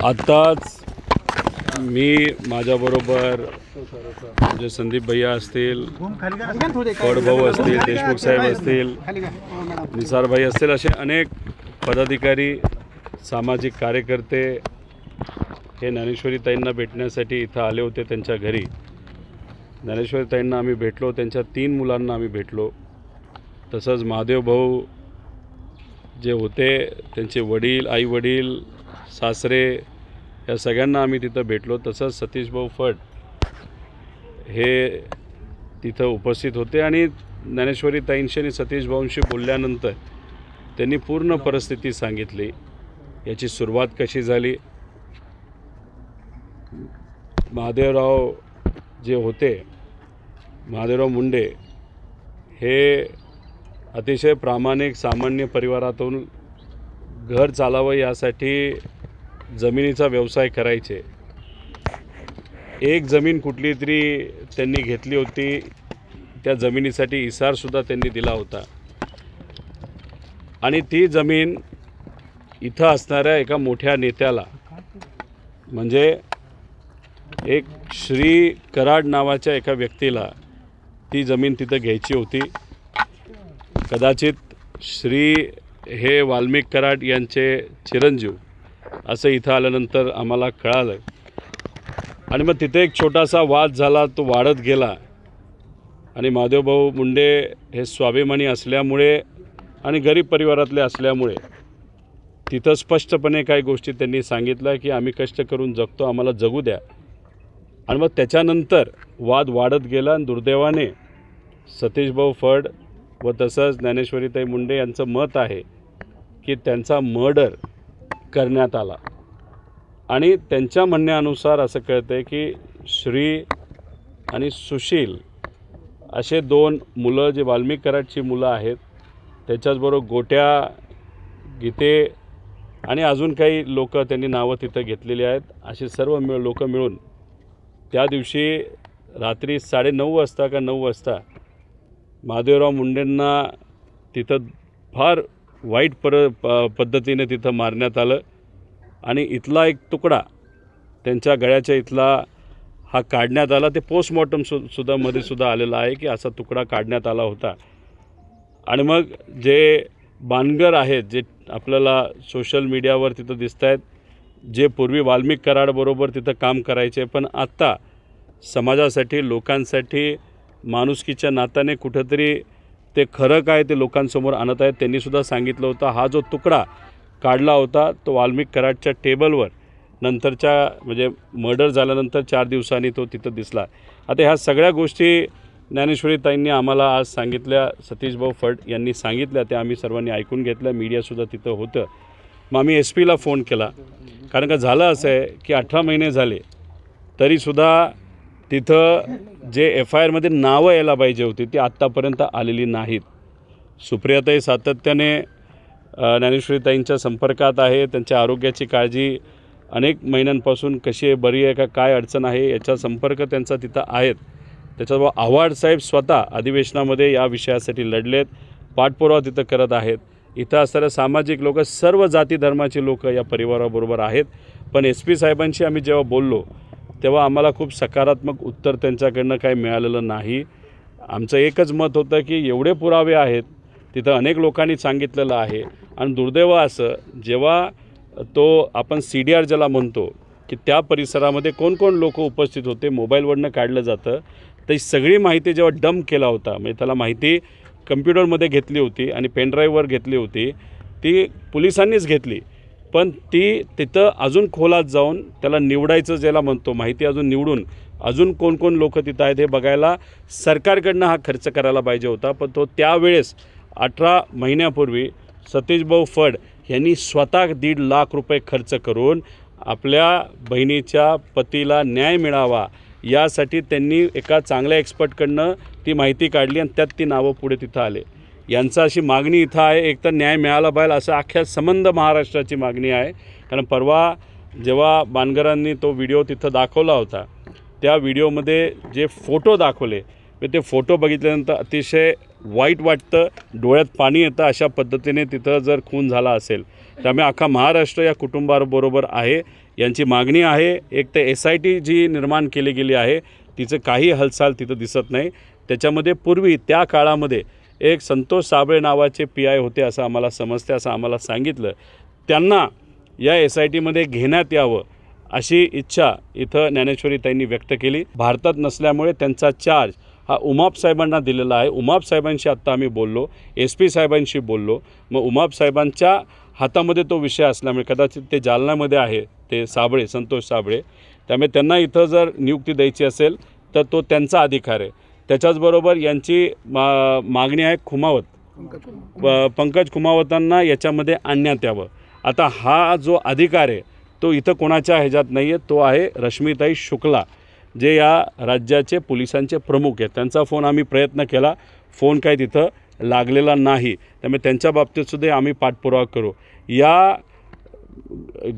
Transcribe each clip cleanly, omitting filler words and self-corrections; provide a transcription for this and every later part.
आत्ताच मी माझ्याबरोबर म्हणजे संदीप भैया असतील, फडभाऊ असतील, देशमुख साहेब असतील, निसार भाई असतील, असे अनेक पदाधिकारी, सामाजिक कार्यकर्ते हे ज्ञानेश्वरी ताईंना भेटण्यासाठी इथं आले होते. त्यांच्या घरी ज्ञानेश्वरी ताईंना आम्ही भेटलो, त्यांच्या 3 मुलांना आम्ही भेटलो. तसंच महादेव भाऊ जे होते त्यांचे वडील, आई वडील, सासरे या सगळ्यांना आम्ही तिथं भेटलो. तसंच सतीश भाऊ फड हे तिथं उपस्थित होते आणि ज्ञानेश्वरी ताईंशी आणि सतीश भाऊंशी बोलल्यानंतर त्यांनी पूर्ण परिस्थिती सांगितली. याची सुरुवात कशी झाली. महादेवराव जे होते, महादेवराव मुंडे हे अतिशय प्रामाणिक सामान्य परिवारातून घर चालावं यासाठी जमिनीचा व्यवसाय करायचे. एक जमीन कुठली तरी त्यांनी घेतली होती, त्या जमिनीसाठी इसारसुद्धा त्यांनी दिला होता आणि ती जमीन इथं असणाऱ्या एका मोठ्या नेत्याला म्हणजे एक श्री कराड नावाच्या एका व्यक्तीला ती जमीन तिथं घ्यायची होती. कदाचित श्री हे वाल्मिक कराड यांचे चिरंजीव असं इथं आल्यानंतर आम्हाला कळालं आणि मग तिथे एक छोटासा वाद झाला. तो वाढत गेला आणि महादेवभाऊ मुंडे हे स्वाभिमानी असल्यामुळे आणि गरीब परिवारातले असल्यामुळे तिथं स्पष्टपणे काही गोष्टी त्यांनी सांगितल्या की आम्ही कष्ट करून जगतो, आम्हाला जगू द्या. आणि मग त्याच्यानंतर वाद वाढत गेला आणि दुर्दैवाने सतीशभाऊ फड व तसंच ज्ञानेश्वरीताई मुंडे यांचं मत आहे की त्यांचा मर्डर करण्यात आला आणि त्यांच्या म्हणण्यानुसार असं कळतं आहे की श्री आणि सुशील असे 2 मुलं जे वाल्मिक कराडची मुलं आहेत, त्याच्याचबरोबर गोट्या, गीते आणि अजून काही लोक त्यांनी नावं तिथं घेतलेली आहेत. असे सर्व लोक मिळून त्या दिवशी रात्री 9:30 वाजता का 9 वाजता महादेवराव मुंडेंना तिथं फार वाईट पद्धतीने तिथं मारण्यात आलं आणि इथला एक तुकडा त्यांच्या गळ्याच्या इथला हा काढण्यात आला. ते पोस्टमॉर्टम सुद्धा आलेलं आहे की असा तुकडा काढण्यात आला होता. आणि मग जे बाणगर आहेत, जे आपल्याला सोशल मीडियावर तिथं दिसत आहेत, जे पूर्वी वाल्मिक कराडबरोबर तिथं काम करायचे पण आत्ता समाजासाठी, लोकांसाठी, माणुसकीच्या नात्याने कुठंतरी ते खरं काय ते लोकांसमोर आणत आहेत. त्यांनीसुद्धा सांगितलं होतं हा जो तुकडा काढला होता तो वाल्मिक कराडच्या टेबलवर नंतरच्या म्हणजे मर्डर झाल्यानंतर 4 दिवसांनी तो तिथं दिसला. आता ह्या सगळ्या गोष्टी ज्ञानेश्वरी ताईंनी आम्हाला आज सांगितल्या, सतीशभाऊ फड यांनी सांगितल्या, त्या आम्ही सर्वांनी ऐकून घेतल्या. मीडियासुद्धा तिथं होतं. मग आम्ही SP फोन केला, कारण का झालं असं आहे की 18 महिने झाले तरीसुद्धा तिथं जे FIRमध्ये नावं यायला पाहिजे होती ती आत्तापर्यंत आलेली नाहीत. सुप्रियाताई सातत्याने ज्ञानेश्वरीताईंच्या संपर्कात आहे. त्यांच्या आरोग्याची काळजी अनेक महिन्यांपासून कशी आहे, बरी आहे का, काय अडचण आहे याचा संपर्क त्यांचा तिथं आहेत. त्याच्यावर आव्हाड साहेब स्वतः अधिवेशनामध्ये या विषयासाठी लढलेत, पाठपुरावा तिथं करत आहेत. इथं असणाऱ्या सामाजिक लोक, सर्व जाती धर्माची लोक या परिवाराबरोबर आहेत. पण SP साहेबांशी आम्ही जेव्हा बोललो तेव्हा आम्हाला खूप सकारात्मक उत्तर त्यांच्याकडनं काही मिळालेलं नाही. आमचं एकच मत होतं की एवढे पुरावे आहेत, तिथं अनेक लोकांनी सांगितलेलं आहे आणि दुर्दैव असं जेव्हा तो आपण CDR ज्याला म्हणतो की त्या परिसरामध्ये कोण कोण लोक उपस्थित होते, मोबाईलवरनं काढलं जातं. तर सगळी माहिती जेव्हा डंप केला होता, म्हणजे त्याला माहिती कम्प्युटरमध्ये घेतली होती आणि पेनड्राईव्हवर घेतली होती, ती पोलिसांनीच घेतली. पण ती तिथं अजून खोलात जाऊन त्याला निवडायचं ज्याला म्हणतो, माहिती अजून निवडून अजून कोण कोण लोक तिथं आहेत हे बघायला सरकारकडनं हा खर्च करायला पाहिजे होता. पण तो त्यावेळेस 18 महिन्यापूर्वी सतीशभाऊ फड यांनी स्वतः 1.5 लाख रुपये खर्च करून आपल्या बहिणीच्या पतीला न्याय मिळावा यासाठी त्यांनी एका चांगल्या एक्सपर्टकडनं ती माहिती काढली आणि त्यात ती नावं पुढे तिथं आले. यांचं अशी मागणी इथं आहे, एक तर न्याय मिळाला पाहिजे असं अख्ख्या संबंध महाराष्ट्राची मागणी आहे. कारण परवा जेव्हा बाणगरांनी तो व्हिडिओ तिथं दाखवला होता, त्या व्हिडिओमध्ये जे फोटो दाखवले ते फोटो बघितल्यानंतर अतिशय वाईट वाटतं, डोळ्यात पाणी येतं. अशा पद्धतीने तिथं जर खून झाला असेल त्यामुळे अख्खा महाराष्ट्र या कुटुंबाबरोबर आहे. यांची मागणी आहे एक तर SIT जी निर्माण केली गेली आहे तिचं काही हालचाल तिथं दिसत नाही. त्याच्यामध्ये पूर्वी त्या काळामध्ये एक संतोष साबळे नावाचे PI होते असं आम्हाला समजते, असं आम्हाला सांगितलं. त्यांना या SITमध्ये घेण्यात यावं अशी इच्छा इथं ज्ञानेश्वरीताईंनी व्यक्त केली. भारतात नसल्यामुळे त्यांचा चार्ज हा उमाप साहेबांना दिलेला आहे. उमाप साहेबांशी आत्ता आम्ही बोललो, SP साहेबांशी बोललो. मग उमाप साहेबांच्या हातामध्ये तो विषय असल्यामुळे कदाचित ते जालन्यामध्ये आहे ते साबळे, संतोष साबळे, त्यामुळे त्यांना इथं जर नियुक्ती द्यायची असेल तर तो त्यांचा अधिकार आहे. त्याच्याचबरोबर यांची मागणी आहे खुमावत, पंकज खुमावतांना याच्यामध्ये आणण्यात यावं. आता हा जो अधिकार आहे तो इथं कोणाच्या ह्याच्यात नाही आहे, तो आहे रश्मिताई शुक्ला जे या राज्याचे पोलिसांचे प्रमुख आहेत. त्यांचा फोन आम्ही प्रयत्न केला, फोन काय तिथं लागलेला नाही. त्यामुळे त्यांच्या बाबतीतसुद्धा आम्ही पाठपुरावा करू. या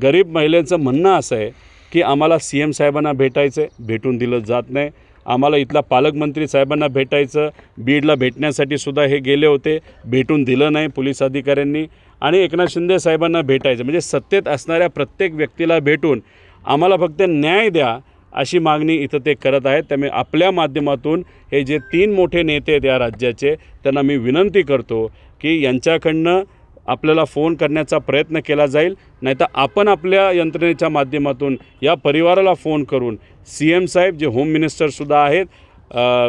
गरीब महिलेचं म्हणणं असं आहे की आम्हाला CM साहेबांना भेटायचं आहे, भेटून दिलं जात नाही. आम्हाला इथला पालकमंत्री साहेबांना भेटायचं, बीडला भेटण्यासाठी सुद्धा हे गेले होते, भेटून दिलं नाही पोलीस अधिकाऱ्यांनी. आणि एकनाथ शिंदे साहेबांना भेटायचं म्हणजे सत्तेत असणाऱ्या प्रत्येक व्यक्तीला भेटून आम्हाला फक्त न्याय द्या अशी मागणी इथं ते करत आहेत. त्यामुळे आपल्या माध्यमातून हे जे 3 मोठे नेते आहेत या राज्याचे त्यांना मी विनंती करतो की यांच्याकडनं आपल्याला फोन करण्याचा प्रयत्न केला जाईल, नाहीतर आपण आपल्या यंत्रणेच्या माध्यमातून या परिवाराला फोन करून CM साहेब जे होम मिनिस्टरसुद्धा आहेत,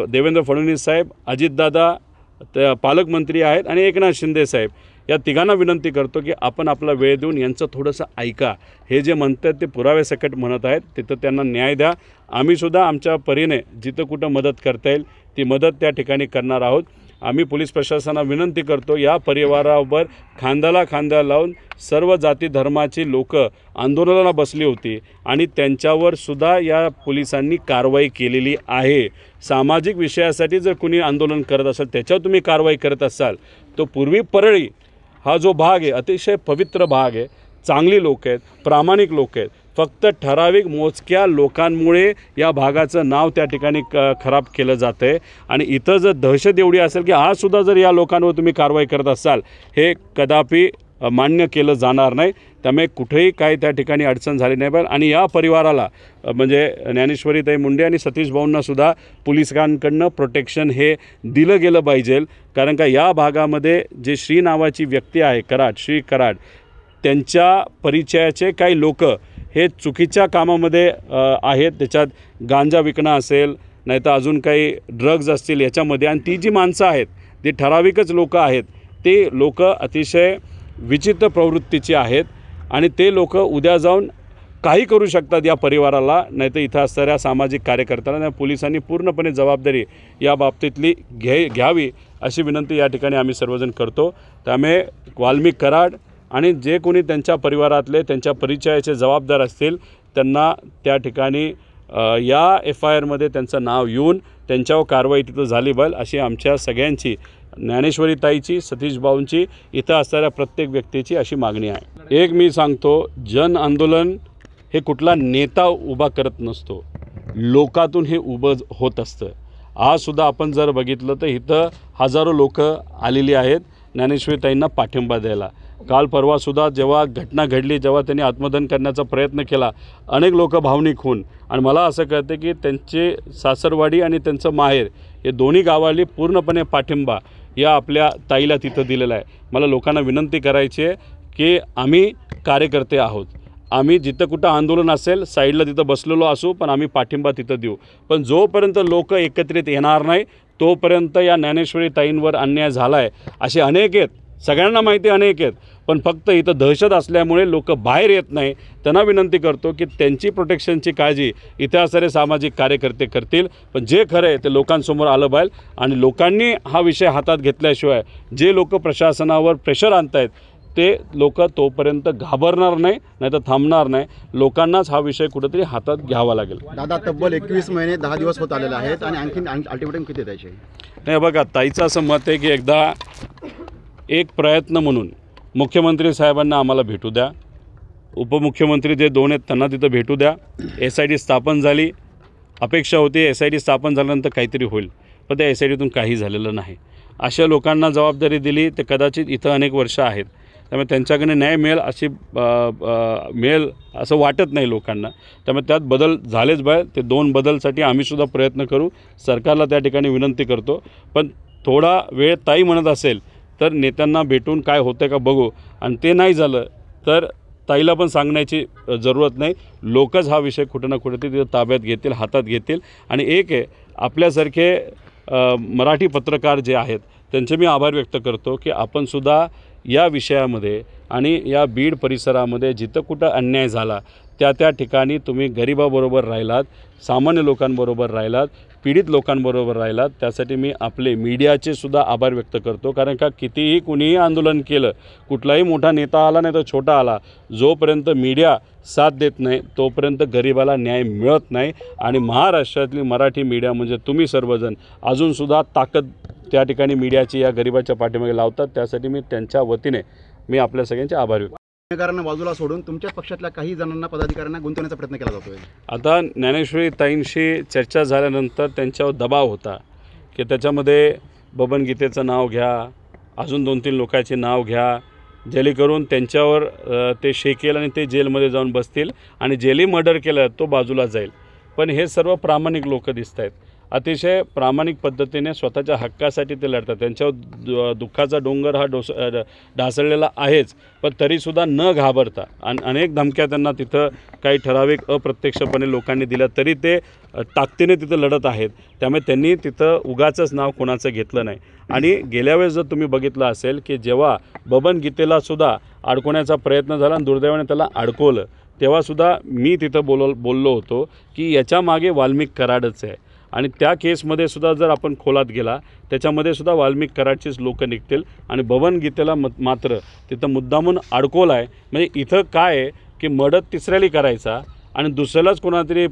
देवेंद्र फडणवीस साहेब, अजितदादा पालकमंत्री आहेत आणि एकनाथ शिंदे साहेब या तिघांना विनंती करतो की आपण आपला वेळ देऊन यांचं थोडंसं ऐका. हे जे म्हणतात ते पुराव्यासकट म्हणत आहेत, तिथं त्यांना न्याय द्या. आम्हीसुद्धा आमच्या परीने जिथं कुठं मदत करता येईल ती मदत त्या ठिकाणी करणार आहोत. आम्ही पोलीस प्रशासनाला विनंती करतो या परिवारावर खांद्याला खांदा लावून सर्व जाती धर्माची लोक आंदोलनाला बसली होती आणि त्यांच्यावर सुद्धा या पोलिसांनी कारवाई केलेली आहे. सामाजिक विषयासाठी जर कुणी आंदोलन करत असेल त्याच्यावर तुम्ही कारवाई करत असाल तो पूर्वी परळी हा जो भाग आहे अतिशय पवित्र भाग आहे, चांगली लोक आहेत, प्रामाणिक लोक आहेत. फक्त ठराविक मोजक्या लोकांमुळे या भागाचं नाव त्या ठिकाणी खराब केलं जातं आहे. आणि इथं जर दहशत एवढी असेल की आजसुद्धा जर या लोकांवर तुम्ही कारवाई करत असाल हे कदापि मान्य केलं जाणार नाही. त्यामुळे कुठेही काही त्या ठिकाणी अडचण झाली नाही पाहिजे. आणि या परिवाराला म्हणजे ज्ञानेश्वरीताई मुंडे आणि सतीश भाऊंनासुद्धा पोलिसांकडनं प्रोटेक्शन हे दिलं गेलं पाहिजे. कारण का या भागामध्ये जे श्री नावाची व्यक्ती आहे कराड, श्री कराड, त्यांच्या परिचयाचे काही लोक हे चुकीच्या कामामध्ये आहेत. त्याच्यात गांजा विकणं असेल, नाही तर अजून काही ड्रग्ज असतील याच्यामध्ये. आणि ती जी माणसं आहेत ती ठराविकच लोक आहेत, ते लोक अतिशय विचित्र प्रवृत्तीची आहेत आणि ते लोक उद्या जाऊन काही करू शकतात या परिवाराला, नाही तर इथं असणाऱ्या सामाजिक कार्यकर्त्यांना. पोलिसांनी पूर्णपणे जबाबदारी या बाबतीतली घ्यावी अशी विनंती या ठिकाणी आम्ही सर्वजण करतो. त्यामुळे वाल्मिक कराड आणि जे कोणी त्यांच्या परिवारातले त्यांच्या परिचयाचे जबाबदार असतील त्यांना त्या ठिकाणी या FIRमध्ये त्यांचं नाव येऊन त्यांच्यावर कारवाई तिथं झाली पाहिजे अशी आमच्या सगळ्यांची, ज्ञानेश्वरीताईची, सतीश भाऊंची, इथं असणाऱ्या प्रत्येक व्यक्तीची अशी मागणी आहे. एक मी सांगतो, जन आंदोलन हे कुठला नेता उभा करत नसतो, लोकातून हे उभं होत असतं. आजसुद्धा आपण जर बघितलं तर इथं हजारो लोक आलेली आहेत ज्ञानेश्वरीताईंना पाठिंबा द्यायला. काल परवासुद्धा जेव्हा घटना घडली, जेव्हा त्यांनी आत्मदहन करण्याचा प्रयत्न केला, अनेक लोक भावनिक होऊन, आणि मला असं कळतं की त्यांचे सासरवाडी आणि त्यांचं माहेर हे दोन्ही गावाली पूर्णपणे पाठिंबा या आपल्या ताईला तिथं दिलेला आहे. मला लोकांना विनंती करायची आहे की आम्ही कार्यकर्ते आहोत, आम्ही जिथं कुठं आंदोलन असेल साईडला तिथं बसलेलो असू, पण आम्ही पाठिंबा तिथं देऊ. पण जोपर्यंत लोक एकत्रित येणार नाही तोपर्यंत या ज्ञानेश्वरीताईंवर अन्याय झाला आहे असे अनेक आहेत, सगळ्यांना माहिती अनेक आहेत. पण फक्त इथं दहशत असल्यामुळे लोक बाहेर येत नाही. त्यांना विनंती करतो की त्यांची प्रोटेक्शनची काळजी इथे असणारे सामाजिक कार्यकर्ते करतील. पण जे खरं आहे ते लोकांसमोर आलं पाहिजे आणि लोकांनी हा विषय हातात घेतल्याशिवाय जे लोक प्रशासनावर प्रेशर आणत आहेत ते लोक तोपर्यंत घाबरणार नाही, नाही तर थांबणार नाही. लोकांनाच हा विषय कुठेतरी हातात घ्यावा लागेल. दादा, तब्बल 21 महिने 10 दिवस होत आलेले आहेत आणि आणखीन अल्टिमेटम किती द्यायचे? नाही बघा, ताईचं असं मत आहे की एकदा एक प्रयत्न म्हणून मुख्यमंत्री साहेबांना आम्हाला भेटू द्या, उपमुख्यमंत्री जे 2 आहेत त्यांना तिथं भेटू द्या. SIT स्थापन झाली, अपेक्षा होती SIT स्थापन झाल्यानंतर काहीतरी होईल, पण त्या SITतून काही झालेलं नाही. अशा लोकांना जबाबदारी दिली तर कदाचित इथं अनेक वर्ष आहेत. त्यामुळे त्यांच्याकडे न्याय मिळेल असं वाटत नाही लोकांना. त्यामुळे त्यात बदल झालेच पाहिजे. ते 2 बदलसाठी आम्हीसुद्धा प्रयत्न करू. सरकारला त्या ठिकाणी विनंती करतो. पण थोडा वेळ ताई म्हणत असेल तर नेत्यांना भेटून काय होतं का बघू. आणि ते नाही झालं तर ताईला पण सांगण्याची जरूरत नाही. लोकच हा विषय कुठं ना कुठे तिथं ताब्यात घेतील, हातात घेतील. आणि एक आहे, आपल्यासारखे मराठी पत्रकार जे आहेत त्यांचे मी आभार व्यक्त करतो की आपणसुद्धा या विषयामध्ये आणि या बीड परिसरामध्ये जिथं कुठं अन्याय झाला त्या ठिकाणी तुम्ही गरिबाबरोबर राहिलात, सामान्य लोकांबरोबर राहिलात, पीडित लोकांबरोबर राहिलात. त्यासाठी मी आपले मीडियाचे सुद्धा आभार व्यक्त करतो. कारण का कितीही कुणीही आंदोलन केलं, कुठलाही मोठा नेता आला नाही तर छोटा आला, जोपर्यंत मीडिया साथ देत नाही तोपर्यंत गरिबाला न्याय मिळत नाही. आणि महाराष्ट्रातली मराठी मीडिया म्हणजे तुम्ही सर्वजण अजूनसुद्धा ताकद त्या ठिकाणी मीडियाची या गरिबाच्या पाठीमागे लावतात. त्यासाठी मी त्यांच्या वतीने मी आपल्या सगळ्यांचे आभार व्यक्त. गुन्हेगारांना बाजूला सोडून तुमच्याच पक्षातल्या काही जणांना, पदाधिकाऱ्यांना गुंतवण्याचा प्रयत्न केला जातोय. आता ज्ञानेश्वरी ताईंशी चर्चा झाल्यानंतर त्यांच्यावर दबाव होता की त्याच्यामध्ये बबन गीतेचं नाव घ्या, अजून 2-3 लोकांचे नाव घ्या, जेणेकरून त्यांच्यावर ते शेकेल आणि ते जेलमध्ये जाऊन बसतील आणि जेली मर्डर केलं तो बाजूला जाईल. पण हे सर्व प्रामाणिक लोक दिसत आहेत. अतिशय प्रामाणिक पद्धतीने स्वतःच्या हक्कासाठी ते लढतात. त्यांच्यावर दुःखाचा डोंगर हा ढासळलेला आहेच, पण तरीसुद्धा न घाबरता आणि अनेक धमक्या त्यांना तिथं काही ठराविक अप्रत्यक्षपणे लोकांनी दिल्या तरी ते ताकदीने तिथं लढत आहेत. त्यामुळे त्यांनी तिथं उगाचंच नाव कोणाचं घेतलं नाही. आणि गेल्या वेळेस जर तुम्ही बघितलं असेल की जेव्हा बबन गीतेलासुद्धा अडकवण्याचा प्रयत्न झाला आणि दुर्दैवाने त्याला अडकवलं तेव्हासुद्धा मी तिथं बोललो होतो की याच्या मागे वाल्मिक कराडच आहे. आणि त्या केसमध्ये सुद्धा जर आपण खोलात गेला त्याच्यामध्ये सुद्धा वाल्मिक कराडचीच लोक निघतील. आणि बबन गीतेला मात्र तिथं मुद्दामून अडकवलं आहे. म्हणजे इथं काय आहे की मदत तिसऱ्याला करायचा आणि दुसऱ्यालाच कोणातरी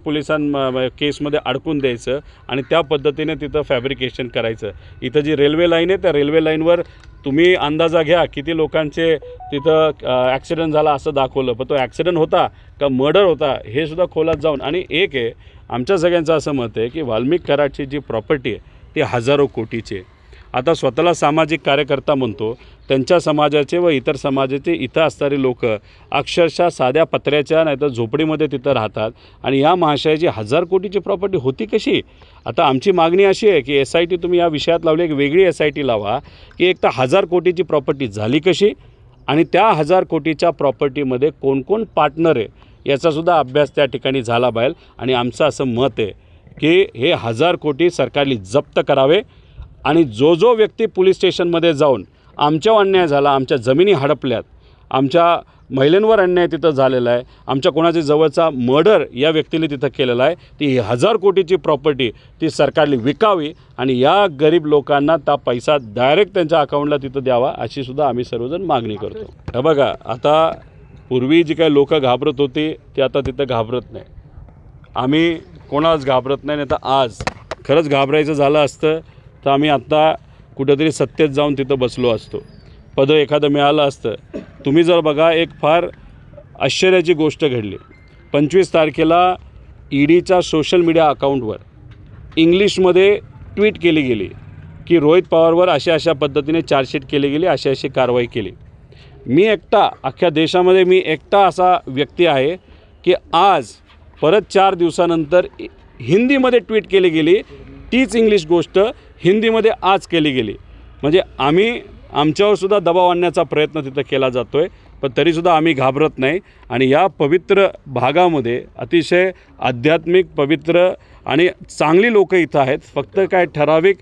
केसमध्ये अडकून द्यायचं आणि त्या पद्धतीने तिथं फॅब्रिकेशन करायचं. इथं जी रेल्वे लाईन आहे त्या रेल्वे लाईनवर तुम्ही अंदाजा घ्या किती लोकांचे तिथं ॲक्सिडेंट झाला असं दाखवलं, पण तो ॲक्सिडेंट होता का मर्डर होता हे सुद्धा खोलात जाऊन. आणि एक आहे, आमच्या सगळ्यांचं असं मत आहे की वाल्मिक कराडची जी प्रॉपर्टी आहे ती हजारो कोटीची आहे. आता स्वतःला सामाजिक कार्यकर्ता म्हणतो, त्यांच्या समाजाचे व इतर समाजाचे इथं असणारे लोक अक्षरशः साध्या पत्र्याच्या नाही तर झोपडीमध्ये तिथं राहतात. आणि या महाशयाची 1000 कोटीची प्रॉपर्टी होती कशी? आता आमची मागणी अशी आहे की SIT तुम्ही या विषयात लावली, एक वेगळी SIT लावा की एक तर 1000 कोटीची प्रॉपर्टी झाली कशी आणि त्या 1000 कोटीच्या प्रॉपर्टीमध्ये कोण कोण पार्टनर आहे याचासुद्धा अभ्यास त्या ठिकाणी झाला पाहिजे. आणि आमचं असं मत आहे की हे 1000 कोटी सरकारने जप्त करावे आणि जो व्यक्ती पोलीस स्टेशनमध्ये जाऊन आमच्यावर अन्याय झाला, आमच्या जमिनी हडपल्यात, आमच्या महिलांवर अन्याय तिथं झालेला आहे, आमच्या कोणाच्या जवळचा मर्डर या व्यक्तीने तिथं केलेला आहे, ती 1000 कोटीची प्रॉपर्टी ती सरकारने विकावी आणि या गरीब लोकांना त्या पैसा डायरेक्ट त्यांच्या अकाउंटला तिथं द्यावा अशी सुद्धा आम्ही सर्वजण मागणी करतो. हे बघा, आता पूर्वी जी काही लोक घाबरत होती ती आता तिथं घाबरत नाही. आम्ही कोणालाच घाबरत नाही. तर आज खरंच घाबरायचं झालं असतं तर आम्ही आत्ता कुठेतरी सत्तेत जाऊन तिथं बसलो असतो, पद एखादं मिळालं असतं. तुम्ही जर बघा, एक फार आश्चर्याची गोष्ट घडली. 25 तारखेला EDच्या सोशल मीडिया अकाउंटवर इंग्लिशमध्ये ट्विट केली गेली की रोहित पवारवर अशा पद्धतीने चार्जशीट केली गेली, अशी कारवाई केली. मी एकटा अख्ख्या देशामध्ये मी एकटा असा व्यक्ती आहे की आज परत 4 दिवसानंतर हिंदीमध्ये ट्विट केली गेली, तीच इंग्लिश गोष्ट हिंदीमध्ये आज केली गेली. म्हणजे आम्ही आमच्यावरसुद्धा दबाव आणण्याचा प्रयत्न तिथं केला जातो आहे, पण तरीसुद्धा आम्ही घाबरत नाही. आणि या पवित्र भागामध्ये अतिशय आध्यात्मिक पवित्र आणि चांगली लोकं इथं आहेत. फक्त काय ठराविक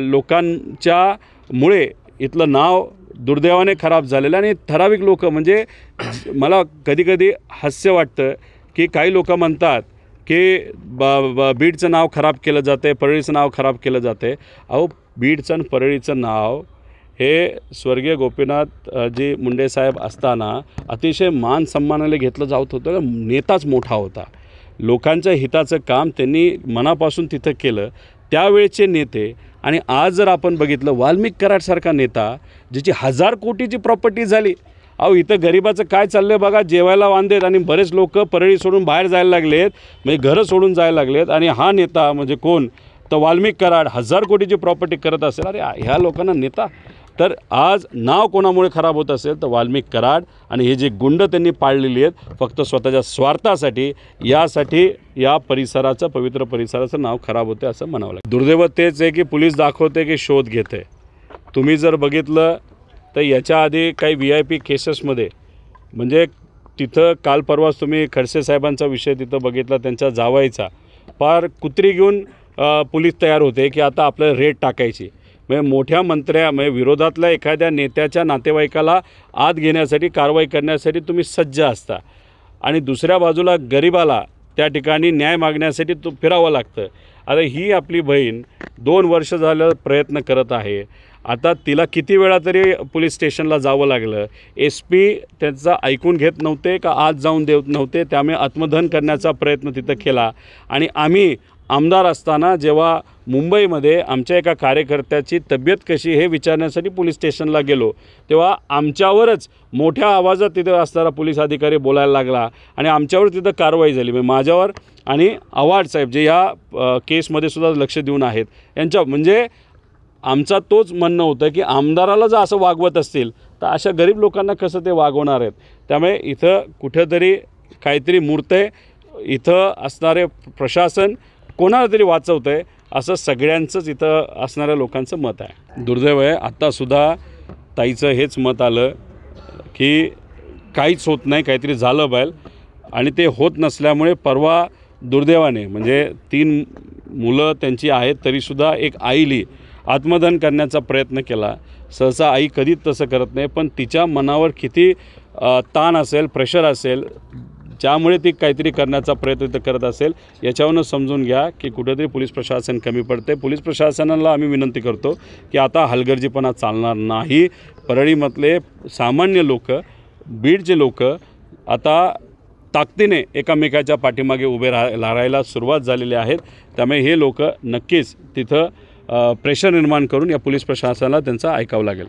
लोकांच्यामुळे इथलं नाव दुर्दैवाने खराब झालेलं. आणि ठराविक लोक म्हणजे मला कधीकधी हास्य वाटतं की काही लोक म्हणतात की बीडचं नाव खराब केलं जातं आहे, परळीचं नाव खराब केलं जातं आहे. अहो, बीडचं आणि परळीचं नाव हे स्वर्गीय गोपीनाथजी मुंडे साहेब असताना अतिशय मान सन्मानाने घेतलं जात होतं. नेताच मोठा होता, लोकांच्या हिताचं काम त्यांनी मनापासून तिथं केलं त्यावेळेचे नेते. आणि आज जर आपण बघितलं वाल्मिक कराडसारखा नेता ज्याची 1000 कोटीची प्रॉपर्टी झाली. अहो, इथं गरिबाचं काय चाललं आहे बघा, जेवायला वांदेत आणि बरेच लोक परळी सोडून बाहेर जायला लागलेत, म्हणजे घरं सोडून जायला लागलेत. आणि हा नेता म्हणजे कोण तर वाल्मिक कराड 1000 कोटीची प्रॉपर्टी करत असेल. अरे ह्या लोकांना नेता तर आज नाव कोणामुळे खराब होत असेल तर वाल्मिक कराड आणि हे जे गुंड त्यांनी पाळलेली आहेत फक्त स्वतःच्या स्वार्थासाठी, यासाठी या परिसराचं, पवित्र परिसराचं नाव खराब होते असं म्हणावं लागेल. दुर्दैव तेच आहे की पोलीस दाखवते की शोध घेते. तुम्ही जर बघितलं तर याच्या आधी काही VIP केसेसमध्ये म्हणजे तिथं काल परवाच तुम्ही खडसे साहेबांचा विषय तिथं बघितला, त्यांच्या जावायचा फार कुत्री घेऊन पोलीस तयार होते की आता आपल्याला रेड टाकायची. म्हणजे मोठ्या मंत्र्या म्हणजे विरोधातल्या एखाद्या नेत्याच्या नातेवाईकाला आत घेण्यासाठी, कारवाई करण्यासाठी तुम्ही सज्ज असता आणि दुसऱ्या बाजूला गरिबाला त्या ठिकाणी न्याय मागण्यासाठी तो फिरावं लागतं. आता ही आपली बहीण 2 वर्ष झालं प्रयत्न करत आहे. आता तिला किती वेळा तरी पोलीस स्टेशनला जावं लागलं. SP त्यांचा ऐकून घेत नव्हते का आत जाऊन देत नव्हते, त्यामुळे आत्मदहन करण्याचा प्रयत्न तिथं केला. आणि आम्ही आमदार असताना जेव्हा मुंबईमध्ये आमच्या एका कार्यकर्त्याची तब्येत कशी हे विचारण्यासाठी पोलीस स्टेशनला गेलो तेव्हा आमच्यावरच मोठ्या आवाजात तिथं असणारा पोलीस अधिकारी बोलायला लागला आणि आमच्यावर तिथं कारवाई झाली. म्हणजे माझ्यावर आणि आव्हाड साहेब जे या केसमध्ये सुद्धा लक्ष देऊन आहेत यांच्या, म्हणजे आमचा तोच म्हणणं होतं की आमदाराला जर असं वागवत असतील तर अशा गरीब लोकांना कसं ते वागवणार आहेत. त्यामुळे इथं कुठेतरी काहीतरी मूर्त इथं असणारे प्रशासन कोणाला तरी वाचवतं आहे असं सगळ्यांचंच इथं असणाऱ्या लोकांचं मत आहे. दुर्दैव आहे आत्तासुद्धा ताईचं हेच मत आलं की काहीच होत नाही, काहीतरी झालं पाहिजे आणि ते होत नसल्यामुळे परवा दुर्दैवाने म्हणजे 3 मुलं त्यांची आहेत तरीसुद्धा एक आईली आत्मदहन करण्याचा प्रयत्न केला. सहसा आई कधीच तसं करत नाही, पण तिच्या मनावर किती ताण असेल, प्रेशर असेल, ज्यामुळे ती काहीतरी करण्याचा प्रयत्न करत असेल, याच्यावरून समजून घ्या की कुठेतरी पोलीस प्रशासन कमी पडते. पोलीस प्रशासनाला आम्ही विनंती करतो की आता हलगर्जीपणा चालणार नाही. परळीमधले सामान्य लोक, बीडचे लोक आता ताकदीने एकमेकाच्या पाठीमागे उभे राहायला सुरुवात झालेली आहेत. त्यामुळे हे लोक नक्कीच तिथं प्रेशर निर्माण करून या पोलीस प्रशासनाला त्यांचं ऐकावं लागेल.